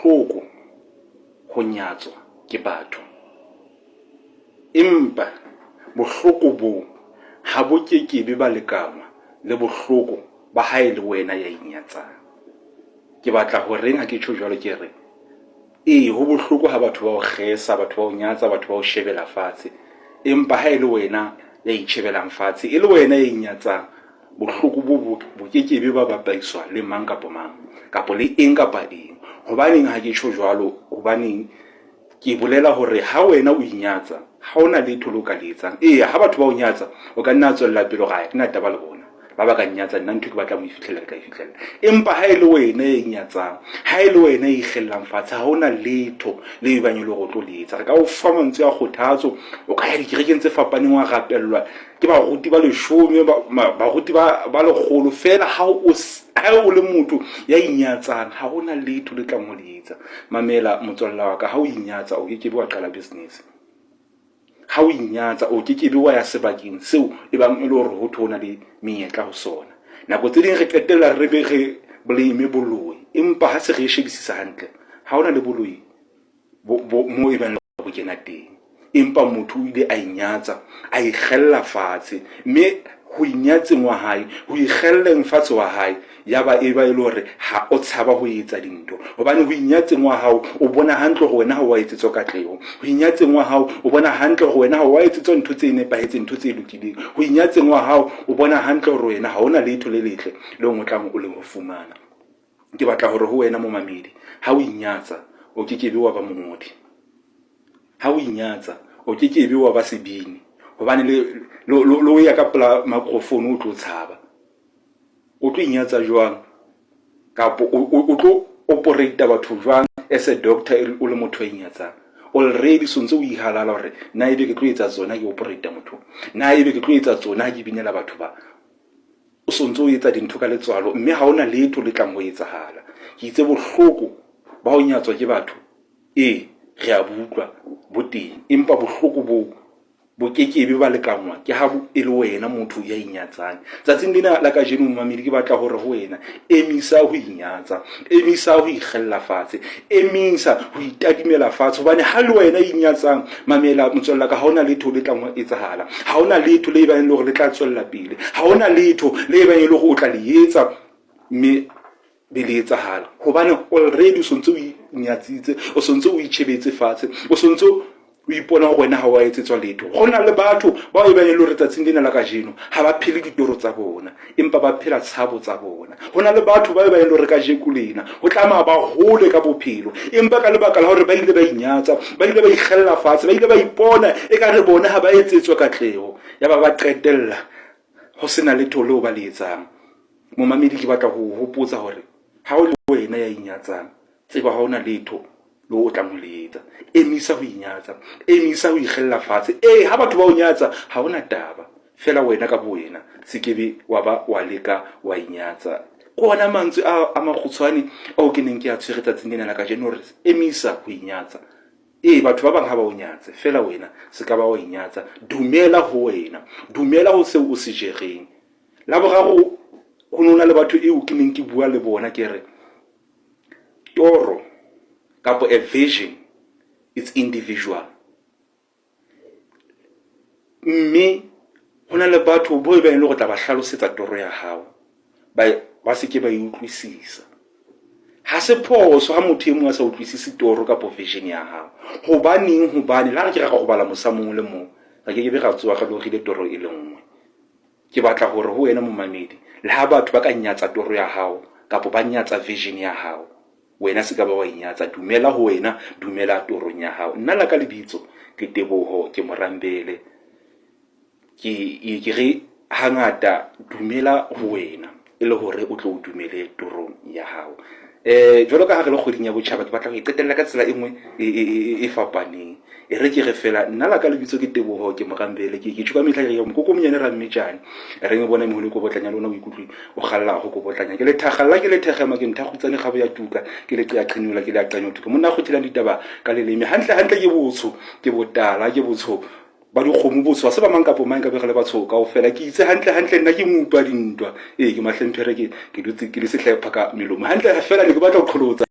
bohloko ho nyatswa ke batho, empa bohloko bo ha bo kekebe ba lekanwa le bohloko ba hae le wena ya inyatsang. Ke batla ho reng ha ke tjho jwalo ke re ho bohloko ha batho ba o kgesa, batho ba o nyatsa, batho ba o shebela fatshe, empa ha le wena ya itjhebelang fatshe, le wena ya inyatsang, bohloko bo kekebe ba bapaiswa le mang kapa mang kapa le eng kapa eng. Hobaneng ha ke tjho jwalo? Hobaneng ke bolela hore ha wena o inyatsa, ha ona letho le o ka le etsang. Ha batho ba o nyatsa, o ka nna tswella pele ga ke na taba le bona, ba ba ka nyatsa nna ntho ke batla mo ifitlhela ka ifitlhela. Empa ha le wena e nyatsang, ha le wena e kgellang fatshe, ha ona letho le bang le go tlo le etsa. Re ka o fa mantswe a kgothatso, o ka ya dikerekeng tse fapaneng wa rapellwa ke baruti ba 10, baruti ba 100 fela. Ha o le motho ya inyatsang, ha ona letho le tla mo le etsa. Mamela motswalla wa ka, ha o inyatsa o kekebe wa qala business. Ha o inyatsa o kekebe wa ya sebakeng seo e bang e le hore ho thona le menyetla ho sona. Nako tse ding re qetella re be re blame boloi, empa ha se re shebisisa hantle, ha ona le boloi mo e bang bo kena teng. Empa motho o ile a inyatsa, a ikgella fatshe, mme ho inyatseng wa hae, ho ikgelleng fatshe wa hae, yaba e ba ile hore ha o tshaba ho etsa dintho. Hobane ho inyatseng wa hao o bona hantle ho wena ha wa etsetswa katleho, ho inyatseng wa hao o bona hantle ho wena ha wa etsetswa ntho tse nepahetseng, ntho tse lokileng, ho inyatseng wa hao o bona hantle hore wena ha ona letho le letle le o tlang o le ho fumana. Ke batla hore ho wena momamedi, ha o inyatsa o kekebe wa ba mongodi, ha o inyatsa o kekebe wa ba sebini, hobane le ya ka pela microphone o tlo tshaba. O tlo inyatsa jwang kapo o tlo operate batho jwang as a doctor o le motho a inyatsang? Already sontse o ihalala hore na ebe ke tlo etsa tsona ke operate motho, na ebe ke tlo etsa tsona ke binela batho ba. O sontse o etsa dintho ka letswalo, mme ha ona letho le tlang ho etsahala. Ke itse bohloko ba ho nyatswa ke batho, re a butlwa bo teng, empa bohloko bo kekebe ba lekanwa ke ha e le wena motho ya inyatsang. Tsatsing lena la ka jeno mmamedi, ke batla hore ho wena emisa ho inyatsa, emisa ho ikgella fatshe, emisa ho itadimela fatshe. Hobane ha le wena inyatsang, mamela motswalla ka, ha ona letho le tlang ho etsahala, ha ona letho le bang le hore le tla tswella pele, ha ona letho le bang le hore o tla le etsa mme be le etsahala. Hobane already o sontse o inyatsitse, o sontse o itjhebetse fatshe, o sontse o ipona ho wena ha wa etsetswa letho. Hona le batho ba e bang le hore tsatsing lena la ka jeno ha ba phele ditoro tsa bona, empa ba phela tshabo tsa bona. Hona le batho ba e bang le hore ka jeko lena ho tlama ba hole ka bophelo, empa ka lebaka la hore ba ile ba inyatsa, ba ile ba ikgella fatshe, ba ile ba ipona e ka re bona ha ba etsetswa katleho, ya ba qetella ho sena letho leo ba le etsang. Momamedi, ke batla ho hopotsa hore ha o le wena ya inyatsang, tseba ha ona letho le o tla mo le etsa. Emisa ho inyatsa, emisa ho ikgella fatshe. Ha batho ba o nyatsa ha ona taba, fela wena ka bo wena sekebe wa ba wa leka wa inyatsa. Ko ona mantswe a makgutshwane ao ke neng ke a tshwere tsatsing lena la ka jeno hore emisa ho inyatsa. Batho ba bang ha ba o nyatse, fela wena se ka ba o inyatsa. Dumela ho wena, dumela ho seo o se jereng. La boraro, ho nona le batho eo ke neng ke bua le bona ke re toro kapo a vision, it's individual. Mme hona le batho bo ba ile go tla ba hlalosetsa toro ya hao, ba se ke ba utlwisisa. Ha se phoso ha motho e mong a sa utlwisisi toro kapo vision ya hao. Hobane la re ke ra go bala mosamong le mong, ga ke be ga tsoa ga logile toro e le nngwe. Ke batla hore ho wena momamedi, le ha batho ba ka nyatsa toro ya hao kapo ba nyatsa vision ya hao, wena se ka ba wa inyatsa. Dumela ho wena, dumela torong ya hao. Nna la ka lebitso ke Teboho, ke Morambele. Ke re hangata dumela ho wena e le hore o tlo dumele torong ya hao. Jwalo ka ha re le kgoding ya botjhaba, ke batla ho iqetella ka tsela e nngwe e fapaneng. E re ke re fela nna la ka lebitso ke Teboho, ke Morambele. Ke tjuka mehla ke mokoko monyane ra mmejane, re me bona moholo ko botlanya lona o ikutlwe o khalla ho ko botlanya. Ke le thagalla, ke le thegema, ke nthagutsane gabo ya tuka, ke le qea qhinula, ke le aqanya tuka. Monna go thela ditaba ka leleme hantle ke botsho, ke botala, ke botsho ba di khomo botsho se ba mang kapo mang ka be gale batsho kaofela. Ke itse hantle nna ke mutwa dintwa, ke mahlemphere ke dutse ke le sehlepha ka melomo hantle fela ne ke batla go qholotsa